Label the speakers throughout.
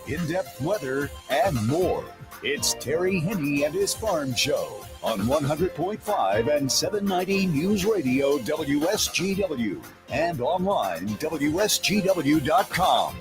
Speaker 1: in-depth weather, and more. It's Terry Henne and his Farm Show on 100.5 and 790 News Radio WSGW and online WSGW.com.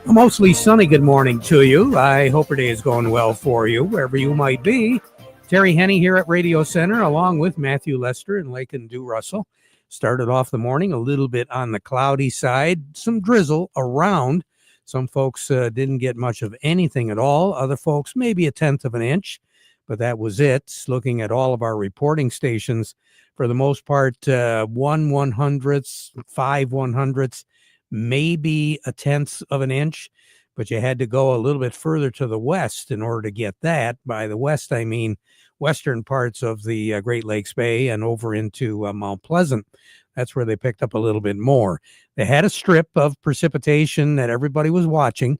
Speaker 2: A mostly sunny good morning to you. I hope your day is going well for you, wherever you might be. Terry Henne here at Radio Center, along with Matthew Lester and Lakin Dew Russell. Started off the morning a little bit on the cloudy side, some drizzle around. Some folks didn't get much of anything at all. Other folks, maybe a tenth of an inch, but that was it. Looking at all of our reporting stations, for the most part, 1/100ths, 5/100ths, maybe a tenth of an inch, but you had to go a little bit further to the west in order to get that. By the west, I mean western parts of the Great Lakes Bay and over into Mount Pleasant. That's where they picked up a little bit more. They had a strip of precipitation that everybody was watching,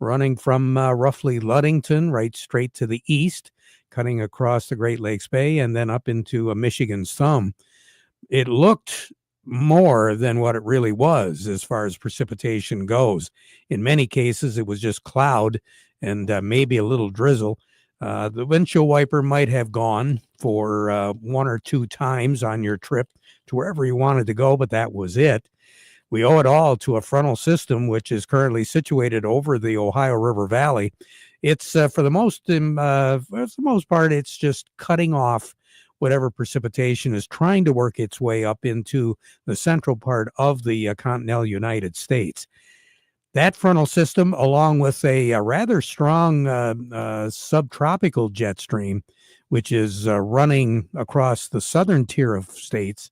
Speaker 2: running from roughly Ludington right straight to the east, cutting across the Great Lakes Bay and then up into Michigan's thumb. It looked more than what it really was as far as precipitation goes. In many cases, it was just cloud and maybe a little drizzle. The windshield wiper might have gone for one or two times on your trip to wherever you wanted to go, but that was it. We owe it all to a frontal system, which is currently situated over the Ohio River Valley. It's for the most part, it's just cutting off whatever precipitation is trying to work its way up into the central part of the continental United States. That frontal system, along with a rather strong subtropical jet stream, which is running across the southern tier of states,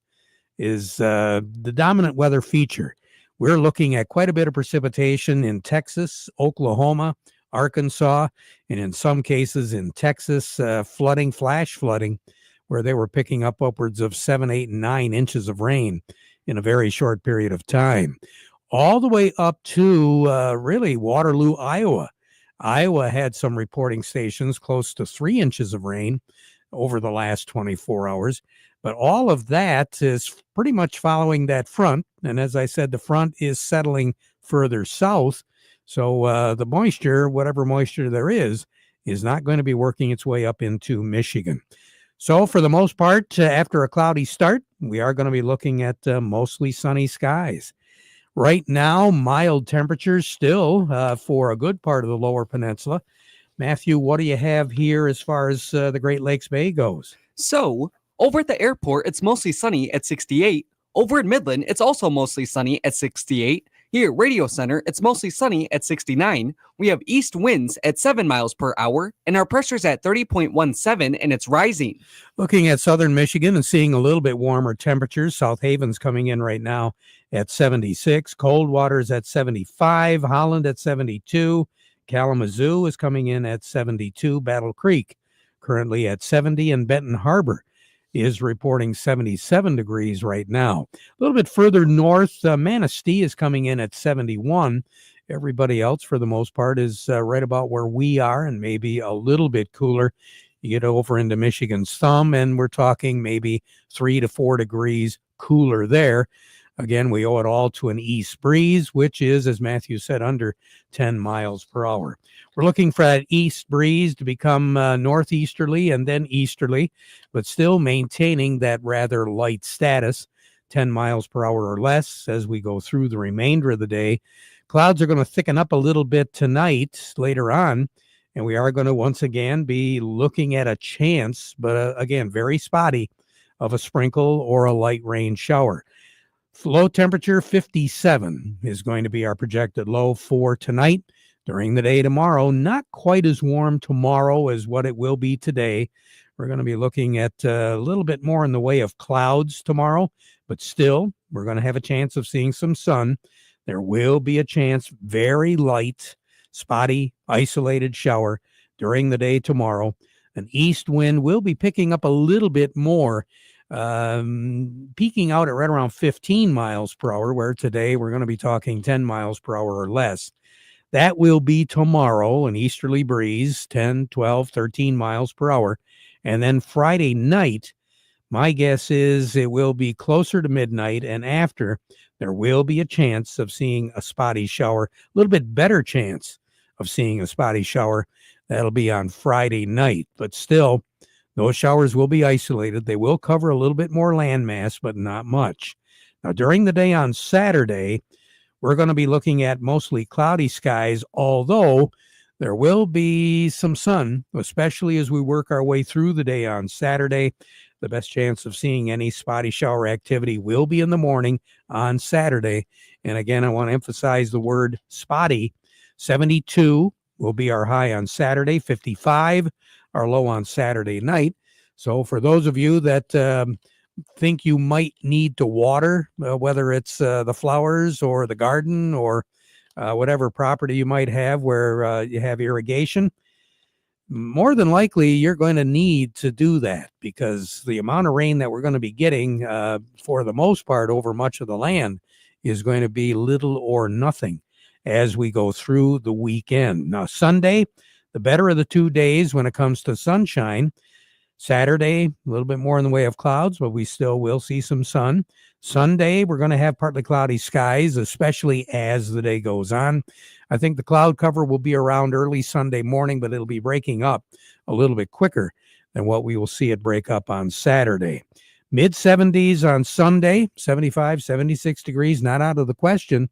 Speaker 2: is the dominant weather feature. We're looking at quite a bit of precipitation in Texas, Oklahoma, Arkansas, and in some cases in Texas, flooding, flash flooding, where they were picking up upwards of 7, 8, and 9 inches of rain in a very short period of time. All the way up to really Waterloo, Iowa. Iowa had some reporting stations close to 3 inches of rain over the last 24 hours. But all of that is pretty much following that front. And as I said, the front is settling further south. So the moisture, whatever moisture there is not going to be working its way up into Michigan. So for the most part, after a cloudy start, we are going to be looking at mostly sunny skies. Right now, mild temperatures still for a good part of the lower peninsula. Matthew, what do you have here as far as the Great Lakes Bay goes?
Speaker 3: So, over at the airport, it's mostly sunny at 68. Over in Midland, it's also mostly sunny at 68. Here at Radio Center, it's mostly sunny at 69. We have east winds at 7 miles per hour, and our pressure's at 30.17, and it's rising.
Speaker 2: Looking at southern Michigan and seeing a little bit warmer temperatures. South Haven's coming in right now at 76. Coldwater's at 75. Holland at 72. Kalamazoo is coming in at 72. Battle Creek currently at 70. And Benton Harbor is reporting 77 degrees right now. A little bit further north, Manistee is coming in at 71. Everybody else, for the most part, is right about where we are and maybe a little bit cooler. You get over into Michigan's thumb, and we're talking maybe 3 to 4 degrees cooler there. Again, we owe it all to an east breeze, which is, as Matthew said, under 10 miles per hour. We're looking for that east breeze to become northeasterly and then easterly, but still maintaining that rather light status, 10 miles per hour or less as we go through the remainder of the day. Clouds are going to thicken up a little bit tonight later on, and we are going to once again be looking at a chance, but again, very spotty, of a sprinkle or a light rain shower. Low temperature 57 is going to be our projected low for tonight. During the day tomorrow, not quite as warm tomorrow as what it will be today. We're going to be looking at a little bit more in the way of clouds tomorrow, but still, we're going to have a chance of seeing some sun. There will be a chance, very light, spotty, isolated shower during the day tomorrow. An east wind will be picking up a little bit more, peaking out at right around 15 miles per hour, where today we're going to be talking 10 miles per hour or less. That will be tomorrow, an easterly breeze, 10, 12, 13 miles per hour. And then Friday night, My guess is it will be closer to midnight, and after there will be a chance of seeing a spotty shower, a little bit better chance of seeing a spotty shower. That'll be on Friday night, but still, those showers will be isolated. They will cover a little bit more landmass, but not much. Now, during the day on Saturday, we're going to be looking at mostly cloudy skies, although there will be some sun, especially as we work our way through the day on Saturday. The best chance of seeing any spotty shower activity will be in the morning on Saturday. And again, I want to emphasize the word spotty. 72 will be our high on Saturday, 55 our low on Saturday night. So for those of you that think you might need to water, whether it's the flowers or the garden or whatever property you might have where you have irrigation, more than likely you're going to need to do that because the amount of rain that we're going to be getting for the most part over much of the land is going to be little or nothing as we go through the weekend. Now, Sunday, the better of the 2 days when it comes to sunshine. Saturday, a little bit more in the way of clouds, but we still will see some sun. Sunday, we're going to have partly cloudy skies, especially as the day goes on. I think the cloud cover will be around early Sunday morning, but it'll be breaking up a little bit quicker than what we will see it break up on Saturday. Mid-70s on Sunday, 75, 76 degrees, not out of the question,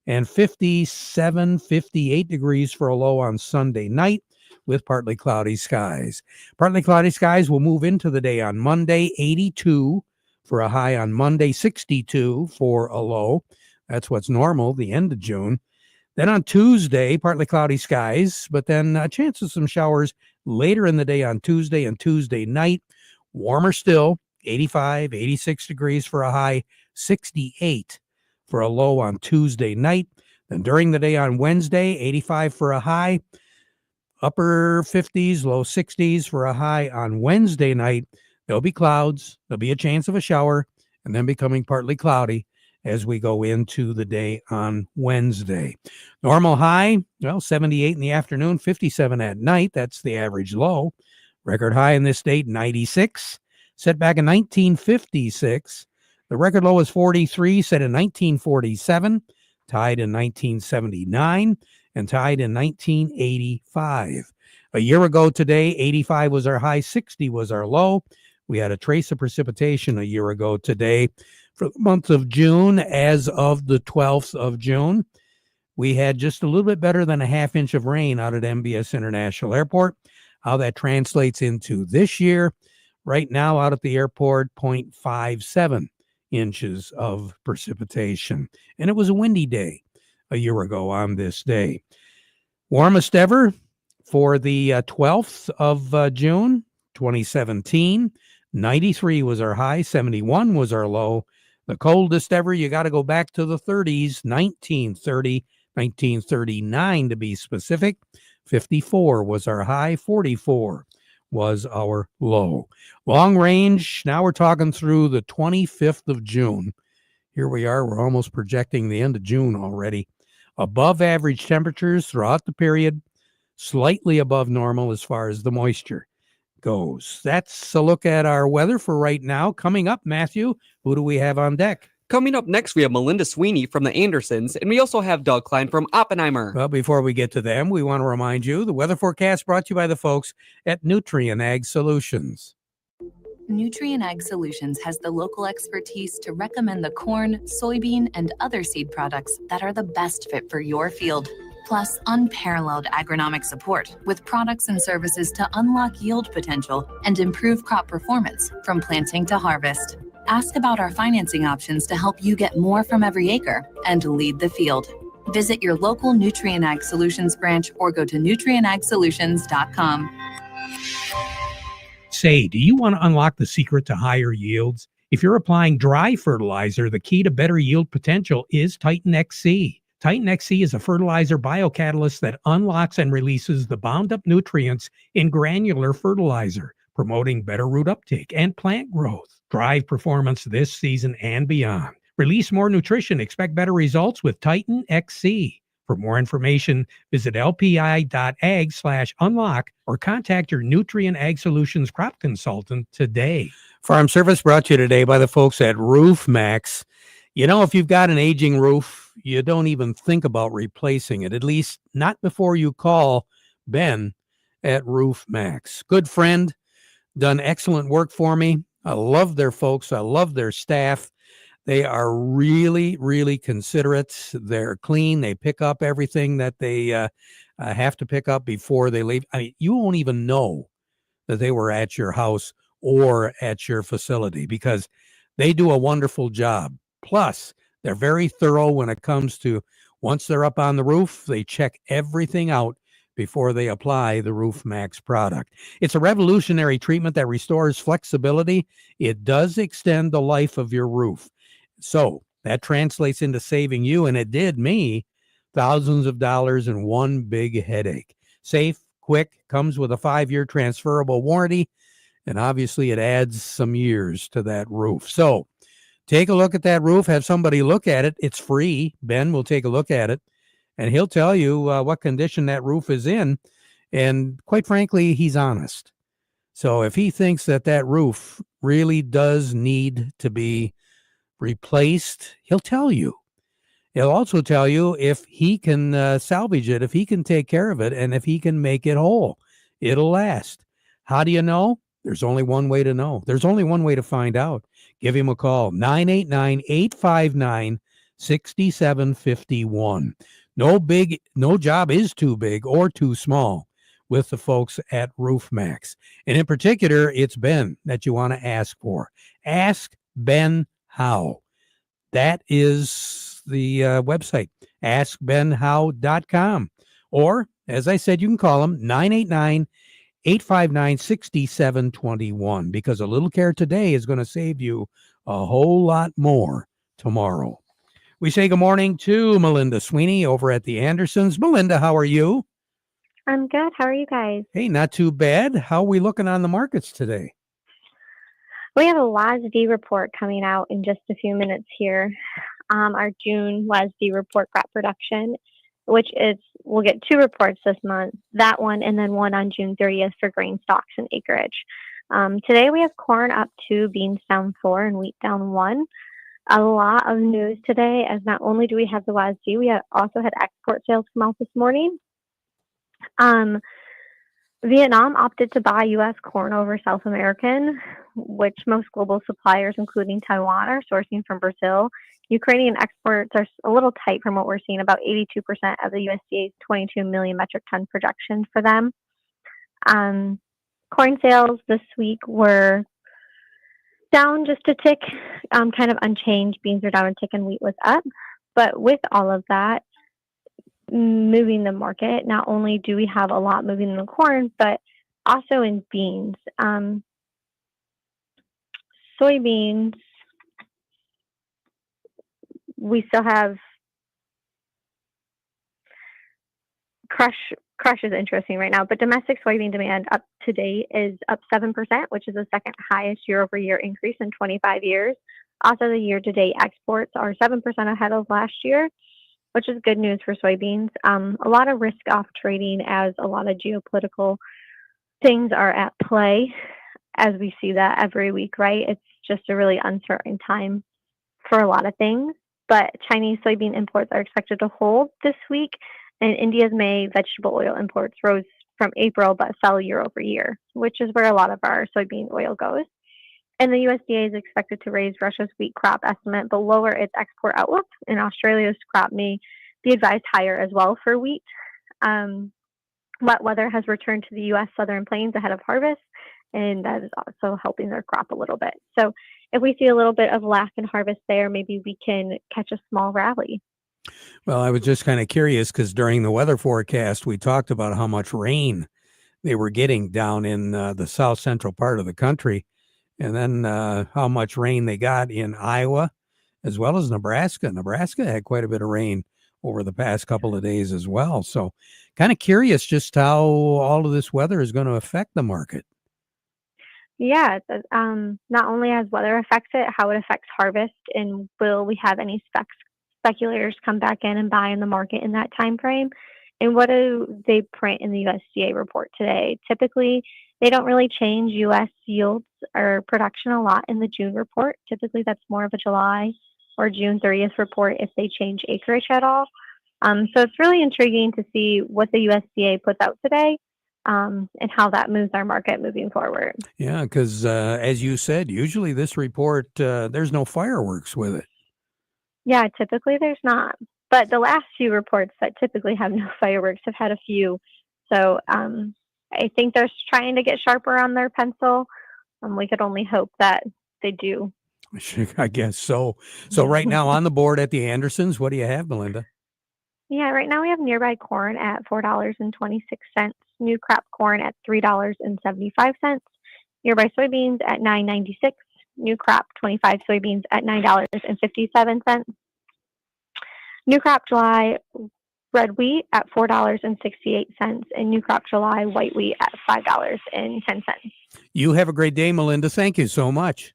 Speaker 2: and 57, 58 degrees for a low on Sunday night, with partly cloudy skies. Partly cloudy skies will move into the day on Monday, 82 for a high on Monday, 62 for a low. That's what's normal, the end of June. Then on Tuesday, partly cloudy skies, but then a chance of some showers later in the day on Tuesday and Tuesday night. Warmer still, 85, 86 degrees for a high, 68 for a low on Tuesday night. Then during the day on Wednesday, 85 for a high, upper 50s, low 60s for a high on Wednesday night. There'll be clouds. There'll be a chance of a shower and then becoming partly cloudy as we go into the day on Wednesday. Normal high, 78 in the afternoon, 57 at night. That's the average low. Record high in this state, 96. Set back in 1956. The record low is 43, set in 1947, tied in 1979. And tied in 1985. A year ago today, 85 was our high, 60 was our low. We had a trace of precipitation a year ago today. For the month of June, as of the 12th of June, we had just a little bit better than a half inch of rain out at MBS International Airport. How that translates into this year, right now out at the airport, 0.57 inches of precipitation. And it was a windy day a year ago on this day. Warmest ever for the 12th of June, 2017. 93 was our high, 71 was our low. The coldest ever, you got to go back to the 30s, 1930, 1939 to be specific. 54 was our high, 44 was our low. Long range, now we're talking through the 25th of June. Here we are, we're almost projecting the end of June already. Above average temperatures throughout the period, slightly above normal as far as the moisture goes. That's a look at our weather for right now. Coming up, Matthew, who do we have on deck?
Speaker 3: Coming up next, we have Melinda Sweeney from the Andersons, and we also have Doug Klein from Oppenheimer.
Speaker 2: Well, before we get to them, we want to remind you the weather forecast brought to you by the folks at Nutrien Ag Solutions.
Speaker 4: Nutrien Ag Solutions has the local expertise to recommend the corn, soybean, and other seed products that are the best fit for your field. Plus, unparalleled agronomic support with products and services to unlock yield potential and improve crop performance from planting to harvest. Ask about our financing options to help you get more from every acre and lead the field. Visit your local Nutrien Ag Solutions branch or go to nutrienagsolutions.com.
Speaker 2: Say, do you want to unlock the secret to higher yields? If you're applying dry fertilizer, the key to better yield potential is Titan XC. Titan XC is a fertilizer biocatalyst that unlocks and releases the bound-up nutrients in granular fertilizer, promoting better root uptake and plant growth. Drive performance this season and beyond. Release more nutrition. Expect better results with Titan XC. For more information, visit lpi.ag/unlock or contact your Nutrien Ag Solutions crop consultant today. Farm Service brought to you today by the folks at Roof Max. You know, if you've got an aging roof, you don't even think about replacing it, at least not before you call Ben at Roof Max. Good friend, done excellent work for me. I love their folks. I love their staff. They are really, really considerate. They're clean. They pick up everything that they have to pick up before they leave. I mean, you won't even know that they were at your house or at your facility because they do a wonderful job. Plus, they're very thorough when it comes to once they're up on the roof, they check everything out before they apply the Roof Max product. It's a revolutionary treatment that restores flexibility. It does extend the life of your roof. So that translates into saving you, and it did me, thousands of dollars in one big headache. Safe, quick, comes with a 5-year transferable warranty, and obviously it adds some years to that roof. So take a look at that roof, have somebody look at it. It's free. Ben will take a look at it, and he'll tell you what condition that roof is in. And quite frankly, he's honest. So if he thinks that that roof really does need to be replaced, he'll tell you. He'll also tell you if he can salvage it, if he can take care of it, and if he can make it whole. It'll last. How do you know? There's only one way to know. There's only one way to find out. Give him a call, 989-859-6751. No job is too big or too small with the folks at Roof Max. And in particular, it's Ben that you want to ask for. Ask Ben how. That is the website, askbenhow.com. Or, as I said, you can call him 989-859-6721 because a little care today is going to save you a whole lot more tomorrow. We say good morning to Melinda Sweeney over at the Andersons. Melinda, how are you?
Speaker 5: I'm good. How are you guys?
Speaker 2: Hey, not too bad. How are we looking on the markets today?
Speaker 5: We have a WASD report coming out in just a few minutes here. Our June WASD report crop production, which is, we'll get 2 reports this month, that one and then one on June 30th for grain stocks and acreage. Today we have corn up 2, beans down 4, and wheat down 1. A lot of news today, as not only do we have the WASD, we also had export sales come out this morning. Vietnam opted to buy U.S. corn over South American, which most global suppliers, including Taiwan, are sourcing from Brazil. Ukrainian exports are a little tight from what we're seeing, about 82% of the USDA's 22 million metric ton projection for them. Corn sales this week were down just a tick, kind of unchanged. Beans are down a tick and wheat was up. But with all of that, moving the market, not only do we have a lot moving in the corn, but also in beans. Soybeans, we still have crush is interesting right now, but domestic soybean demand up to date is up 7%, which is the second highest year-over-year increase in 25 years. Also, the year-to-date exports are 7% ahead of last year, which is good news for soybeans. A lot of risk-off trading as a lot of geopolitical things are at play, as we see that every week, right? It's just a really uncertain time for a lot of things. But Chinese soybean imports are expected to hold this week, and India's May vegetable oil imports rose from April but fell year over year, which is where a lot of our soybean oil goes. And the USDA is expected to raise Russia's wheat crop estimate but lower its export outlook, and Australia's crop may be advised higher as well for wheat. Wet weather has returned to the U.S. southern plains ahead of harvest, and that is also helping their crop a little bit. So if we see a little bit of lack in harvest there, maybe we can catch a small rally.
Speaker 2: Well, I was just kind of curious because during the weather forecast, we talked about how much rain they were getting down in the south central part of the country, and then how much rain they got in Iowa as well as Nebraska. Nebraska had quite a bit of rain over the past couple of days as well. So kind of curious just how all of this weather is going to affect the market.
Speaker 5: Yeah, not only as weather affects it, how it affects harvest, and will we have any speculators come back in and buy in the market in that time frame. And what do they print in the USDA report today? Typically, they don't really change U.S. yields or production a lot in the June report. Typically, that's more of a July or June 30th report if they change acreage at all. So it's really intriguing to see what the USDA puts out today and how that moves our market moving forward.
Speaker 2: Yeah, because as you said, usually this report, there's no fireworks with it.
Speaker 5: Yeah, typically there's not. But the last few reports that typically have no fireworks have had a few. So I think they're trying to get sharper on their pencil. We could only hope that they do.
Speaker 2: I guess so. So right now on the board at the Andersons, what do you have, Melinda?
Speaker 5: Yeah, right now we have nearby corn at $4.26, new crop corn at $3.75, nearby soybeans at $9.96, new crop 25 soybeans at $9.57, new crop July red wheat at $4.68, and new crop July white wheat at $5.10.
Speaker 2: You have a great day, Melinda. Thank you so much.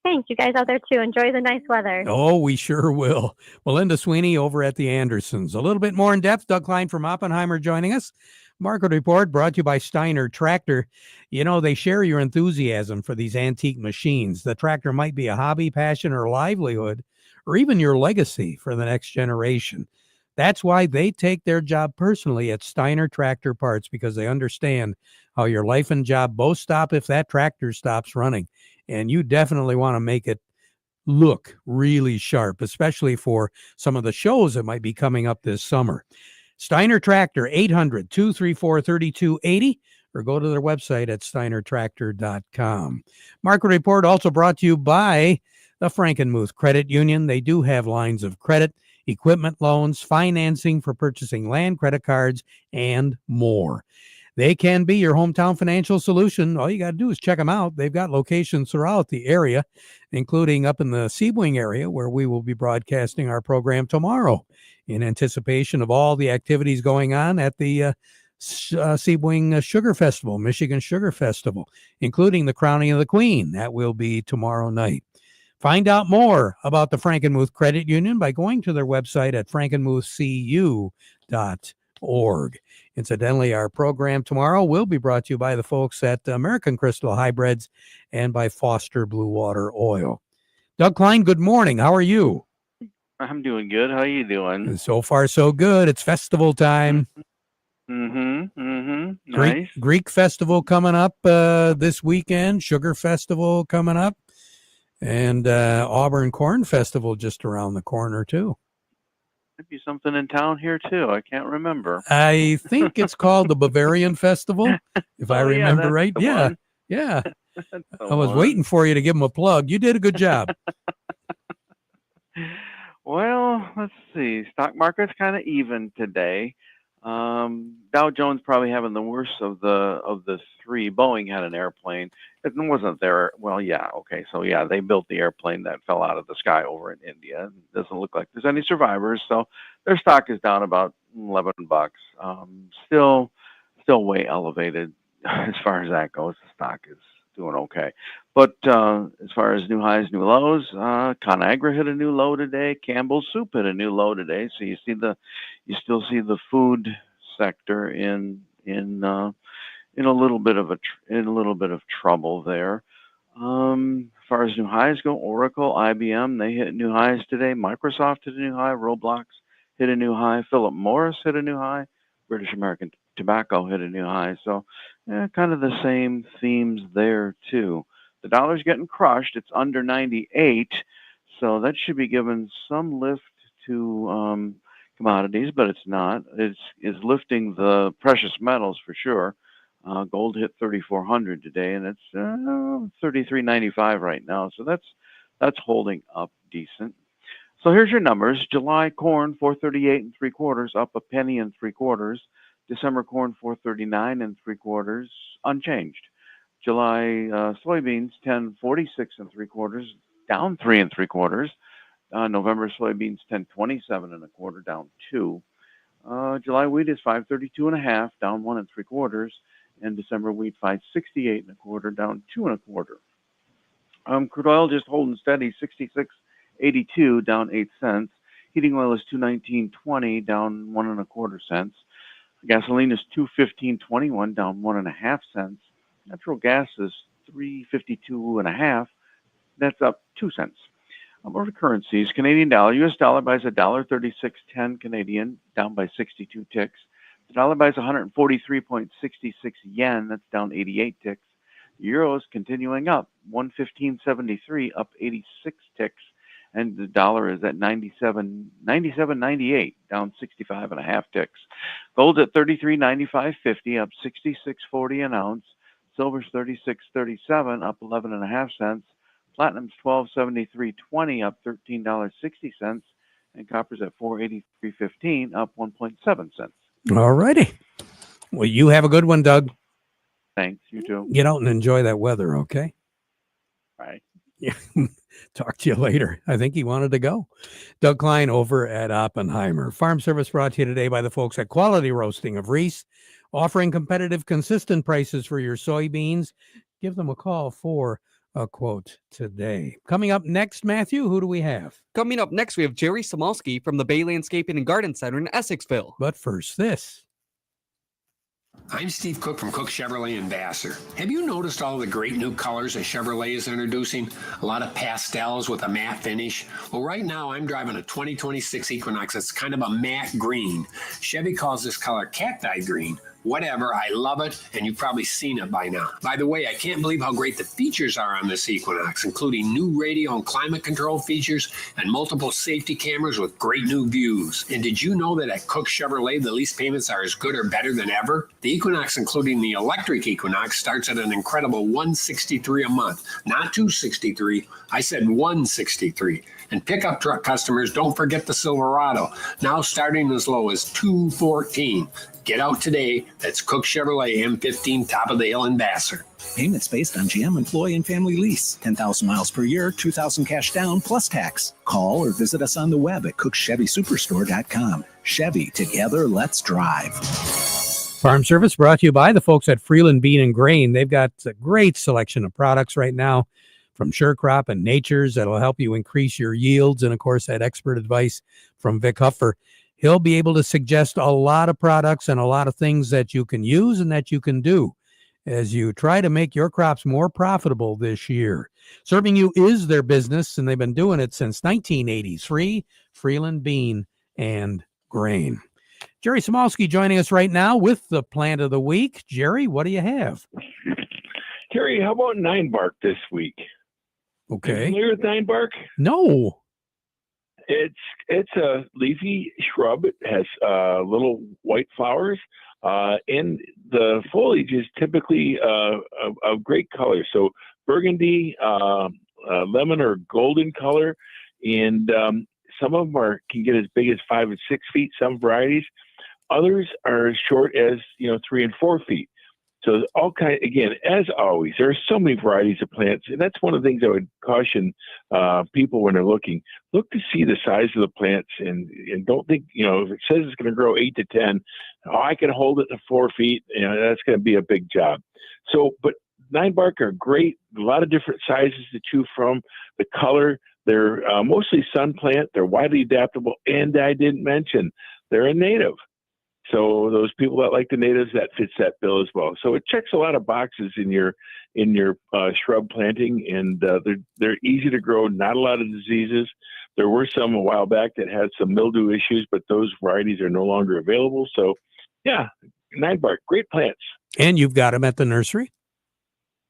Speaker 5: Thanks, you guys out there too. Enjoy the nice weather.
Speaker 2: Oh, we sure will. Melinda Sweeney over at the Andersons. A little bit more in depth. Doug Klein from Oppenheimer joining us. Market Report brought to you by Steiner Tractor. You know, they share your enthusiasm for these antique machines. The tractor might be a hobby, passion, or livelihood, or even your legacy for the next generation. That's why they take their job personally at Steiner Tractor Parts, because they understand how your life and job both stop if that tractor stops running. And you definitely want to make it look really sharp, especially for some of the shows that might be coming up this summer. Steiner Tractor, 800-234-3280, or go to their website at steinertractor.com. Market Report also brought to you by the Frankenmuth Credit Union. They do have lines of credit, equipment loans, financing for purchasing land, credit cards, and more. They can be your hometown financial solution. All you got to do is check them out. They've got locations throughout the area, including up in the Sebring area, where we will be broadcasting our program tomorrow in anticipation of all the activities going on at the Sebring Sugar Festival, Michigan Sugar Festival, including the Crowning of the Queen. That will be tomorrow night. Find out more about the Frankenmuth Credit Union by going to their website at frankenmuthcu.org. Incidentally, our program tomorrow will be brought to you by the folks at American Crystal Hybrids and by Foster Blue Water Oil. Doug Klein, good morning. How are you?
Speaker 6: I'm doing good. How are you doing?
Speaker 2: So far, so good. It's festival time.
Speaker 6: Nice.
Speaker 2: Greek festival coming up this weekend. Sugar Festival coming up. And Auburn Corn Festival just around the corner, too.
Speaker 6: Could be something in town here, too. I can't remember.
Speaker 2: I think it's called the Bavarian Festival, if I remember right. Yeah. I was waiting for you to give them a plug. You did a good job.
Speaker 6: Well, let's see. Stock market's kind of even today. Dow Jones probably having the worst of the three. Boeing had an airplane. It wasn't there. Well, yeah, okay. So yeah, they built the airplane that fell out of the sky over in India. It doesn't look like there's any survivors. So their stock is down about $11. Still way elevated as far as that goes. The stock is doing okay. But as far as new highs, new lows, ConAgra hit a new low today. Campbell's Soup hit a new low today. So you still see the food sector in a little bit of trouble there. As far as new highs go, Oracle, IBM, they hit new highs today. Microsoft hit a new high. Roblox hit a new high. Philip Morris hit a new high. British American Tobacco hit a new high. So kind of the same themes there too. The dollar's getting crushed. It's under 98. So that should be giving some lift to commodities, but it's not. It's lifting the precious metals for sure. Gold hit 3,400 today, and it's 33.95 right now. So that's holding up decent. So here's your numbers. July corn 438 3/4, up a penny 3/4. December corn 439 3/4, unchanged. July soybeans 1046 3/4, down 3 3/4. November soybeans 1027 1/4, down 2. July wheat is 532.5, down 1 3/4, and December wheat 568 1/4, down 2 1/4. Crude oil just holding steady, 66.82, down 8 cents. Heating oil is $2.19.20, down 1.25 cents. Gasoline is $2.15.21, down 1.5 cents. Natural gas is $3.52.5. That's up 2 cents. Over to currencies, Canadian dollar, U.S. dollar buys $1.3610 Canadian, down by 62 ticks. The dollar buys 143.66 yen, that's down 88 ticks. Euros continuing up, 115.73, up 86 ticks. And the dollar is at 97.98, down 65.5 ticks. Gold's at 33.95.50, up 66.40 an ounce. Silver's 36.37, up 11.5 cents. Platinum's $12.73.20, up $13.60, and copper's at $4.83.15, up 1.7 cents.
Speaker 2: All righty. Well, you have a good one, Doug.
Speaker 6: Thanks. You too.
Speaker 2: Get out and enjoy that weather, okay?
Speaker 6: Bye.
Speaker 2: Yeah. Talk to you later. I think he wanted to go. Doug Klein over at Oppenheimer. Farm Service brought to you today by the folks at Quality Roasting of Reese, offering competitive, consistent prices for your soybeans. Give them a call for a quote today. Coming up next, Matthew, who do we have?
Speaker 3: Coming up next, we have Jerry Samolsky from the Bay Landscaping and Garden Center in Essexville.
Speaker 2: But first, this.
Speaker 7: I'm Steve Cook from Cook Chevrolet in Vassar. Have you noticed all the great new colors that Chevrolet is introducing? A lot of pastels with a matte finish. Well, right now I'm driving a 2026 Equinox that's kind of a matte green. Chevy calls this color cacti green. Whatever, I love it, and you've probably seen it by now. By the way, I can't believe how great the features are on this Equinox, including new radio and climate control features and multiple safety cameras with great new views. And did you know that at Cook Chevrolet, the lease payments are as good or better than ever? The Equinox, including the electric Equinox, starts at an incredible $163 a month. Not $263, I said $163. And pickup truck customers, don't forget the Silverado, now starting as low as $214. Get out today. That's Cook Chevrolet M15 top of the hill in Vassar.
Speaker 8: Payments based on GM employee and family lease. 10,000 miles per year, 2,000 cash down plus tax. Call or visit us on the web at cookchevysuperstore.com. Chevy, together, let's drive.
Speaker 2: Farm Service brought to you by the folks at Freeland Bean and Grain. They've got a great selection of products right now from Sure Crop and Nature's that'll help you increase your yields. And of course, that expert advice from Vic Huffer. He'll be able to suggest a lot of products and a lot of things that you can use and that you can do as you try to make your crops more profitable this year. Serving you is their business, and they've been doing it since 1983, Freeland Bean and Grain. Jerry Samolsky joining us right now with the plant of the week. Jerry, what do you have?
Speaker 9: Terry, how about nine bark this week?
Speaker 2: Okay.
Speaker 9: Are you familiar with nine bark?
Speaker 2: No.
Speaker 9: It's a leafy shrub. It has little white flowers, and the foliage is typically of great color. So burgundy, lemon, or golden color, and some of them can get as big as 5 and 6 feet. Some varieties, others are as short as 3 and 4 feet. So all kind. Again, as always, there are so many varieties of plants, and that's one of the things I would caution people when they're looking. Look to see the size of the plants, and don't think if it says it's going to grow 8 to 10, I can hold it to 4 feet. That's going to be a big job. So, but nine bark are great. A lot of different sizes to choose from. The color, they're mostly sun plant. They're widely adaptable, and I didn't mention they're a native. So those people that like the natives, that fits that bill as well. So it checks a lot of boxes in your shrub planting, and they're easy to grow. Not a lot of diseases. There were some a while back that had some mildew issues, but those varieties are no longer available. So, yeah, nine bark, great plants.
Speaker 2: And you've got them at the nursery?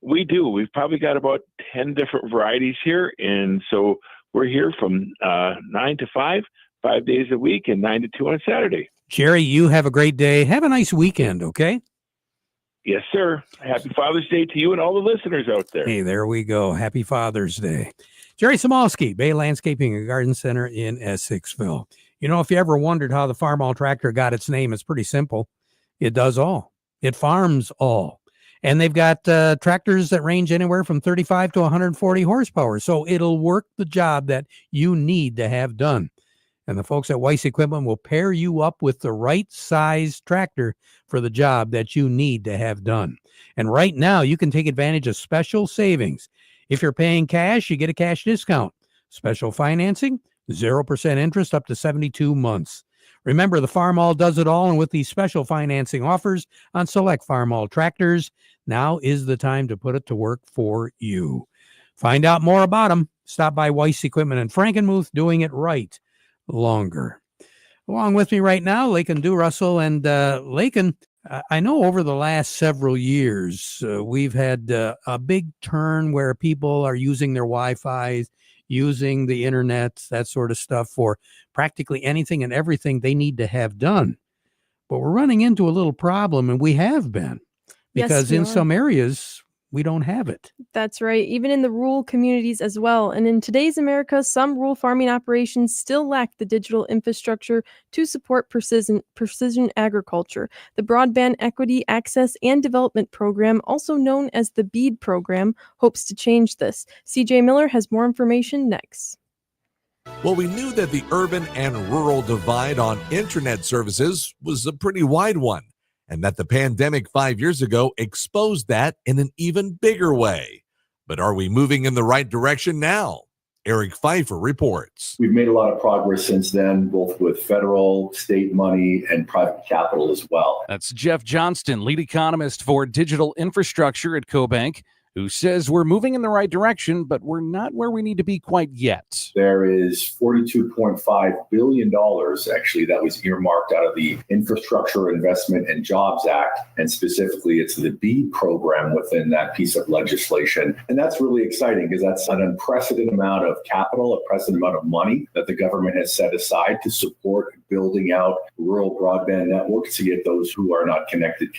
Speaker 9: We do. We've probably got about 10 different varieties here, and so we're here from 9 to 5 days a week, and 9 to 2 on Saturday.
Speaker 2: Jerry, you have a great day. Have a nice weekend, okay?
Speaker 9: Yes, sir. Happy Father's Day to you and all the listeners out there.
Speaker 2: Hey, there we go. Happy Father's Day. Jerry Samolsky, Bay Landscaping and Garden Center in Essexville. If you ever wondered how the Farmall tractor got its name, it's pretty simple. It does all. It farms all. And they've got tractors that range anywhere from 35 to 140 horsepower. So it'll work the job that you need to have done. And the folks at Weiss Equipment will pair you up with the right size tractor for the job that you need to have done. And right now, you can take advantage of special savings. If you're paying cash, you get a cash discount. Special financing, 0% interest up to 72 months. Remember, the Farm All does it all, and with these special financing offers on select Farm All tractors, now is the time to put it to work for you. Find out more about them. Stop by Weiss Equipment in Frankenmuth, doing it right longer. Along with me right now, Lakin Russell. And Lakin, I know over the last several years, we've had a big turn where people are using their Wi-Fi, using the internet, that sort of stuff for practically anything and everything they need to have done. But we're running into a little problem, and we have been, because in some areas, we don't have it.
Speaker 10: That's right. Even in the rural communities as well. And in today's America, some rural farming operations still lack the digital infrastructure to support precision agriculture. The Broadband Equity Access and Development Program, also known as the BEAD program, hopes to change this. CJ Miller has more information next.
Speaker 11: Well, we knew that the urban and rural divide on internet services was a pretty wide one, and that the pandemic 5 years ago exposed that in an even bigger way. But are we moving in the right direction now? Eric Pfeiffer reports.
Speaker 12: We've made a lot of progress since then, both with federal, state money, and private capital as well.
Speaker 13: That's Jeff Johnston, lead economist for digital infrastructure at CoBank, who says we're moving in the right direction, but we're not where we need to be quite yet.
Speaker 12: There is $42.5 billion, actually, that was earmarked out of the Infrastructure Investment and Jobs Act. And specifically, it's the BEAD program within that piece of legislation. And that's really exciting because that's an unprecedented amount of capital, unprecedented amount of money that the government has set aside to support building out rural broadband networks to get those who are not connected.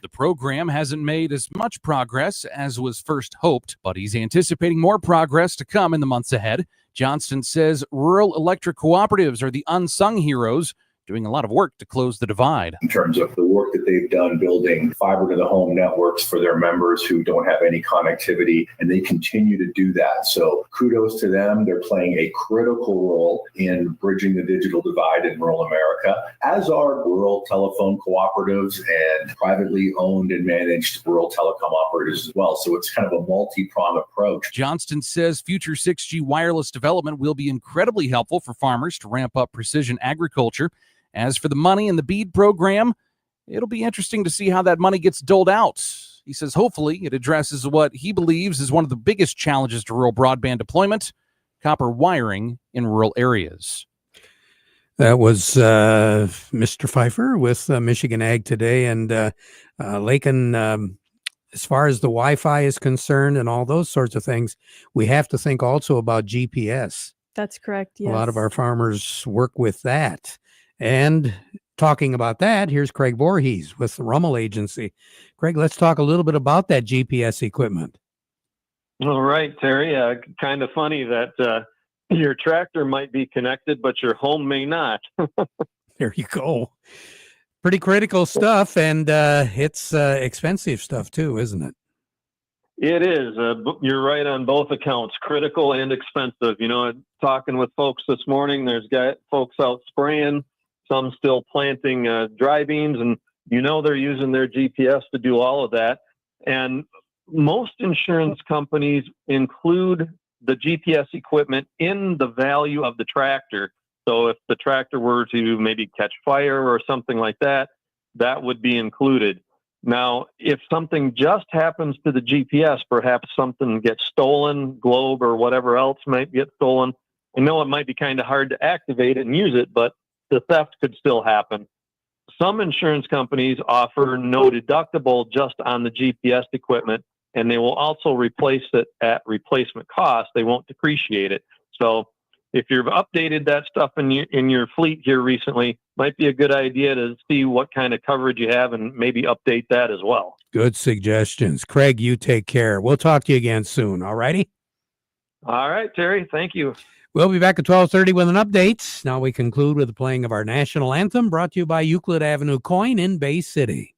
Speaker 13: The program hasn't made as much progress as was first hoped, but he's anticipating more progress to come in the months ahead. Johnston says rural electric cooperatives are the unsung heroes, doing a lot of work to close the divide.
Speaker 12: In terms of the work that they've done building fiber to the home networks for their members who don't have any connectivity, and they continue to do that. So kudos to them. They're playing a critical role in bridging the digital divide in rural America, as are rural telephone cooperatives and privately owned and managed rural telecom operators as well. So it's kind of a multi-pronged approach.
Speaker 13: Johnston says future 6G wireless development will be incredibly helpful for farmers to ramp up precision agriculture. As for the money in the BEAD program, it'll be interesting to see how that money gets doled out. He says hopefully it addresses what he believes is one of the biggest challenges to rural broadband deployment, copper wiring in rural areas.
Speaker 2: That was Mr. Pfeiffer with Michigan Ag Today. And Lakin, as far as the Wi-Fi is concerned and all those sorts of things, we have to think also about GPS.
Speaker 10: That's correct, yes.
Speaker 2: A lot of our farmers work with that. And talking about that, here's Craig Voorhees with the Rummel Agency. Craig, let's talk a little bit about that GPS equipment.
Speaker 14: All right, Terry. Kind of funny that your tractor might be connected, but your home may not.
Speaker 2: There you go. Pretty critical stuff, and it's expensive stuff too, isn't it?
Speaker 14: It is. You're right on both accounts, critical and expensive. You know, talking with folks this morning, there's folks out spraying, some still planting dry beans, and you know they're using their GPS to do all of that. And most insurance companies include the GPS equipment in the value of the tractor. So if the tractor were to maybe catch fire or something like that, that would be included. Now, if something just happens to the GPS, perhaps something gets stolen, globe or whatever else might get stolen, I know it might be kind of hard to activate it and use it, but the theft could still happen. Some insurance companies offer no deductible just on the GPS equipment, and they will also replace it at replacement cost. They won't depreciate it. So if you've updated that stuff in your fleet here recently, might be a good idea to see what kind of coverage you have and maybe update that as well.
Speaker 2: Good suggestions. Craig, you take care. We'll talk to you again soon. All righty?
Speaker 14: All right, Terry. Thank you.
Speaker 2: We'll be back at 12:30 with an update. Now we conclude with the playing of our national anthem, brought to you by Euclid Avenue Coin in Bay City.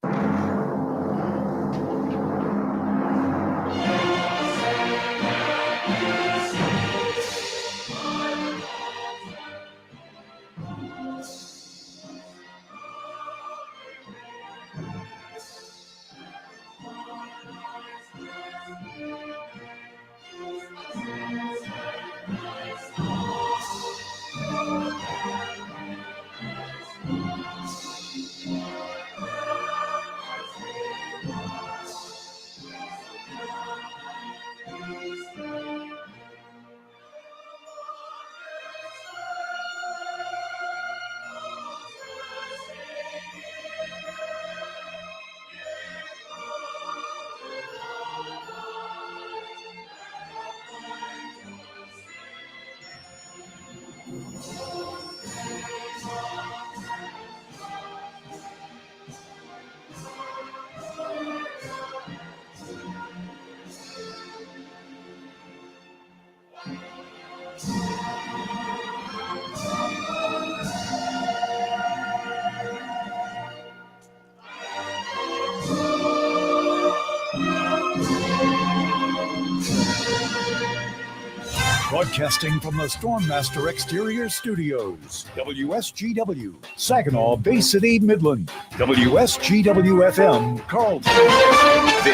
Speaker 1: Broadcasting from the Stormmaster Exterior Studios, WSGW, Saginaw, Bay City, Midland, WSGW FM, Carlton.
Speaker 15: This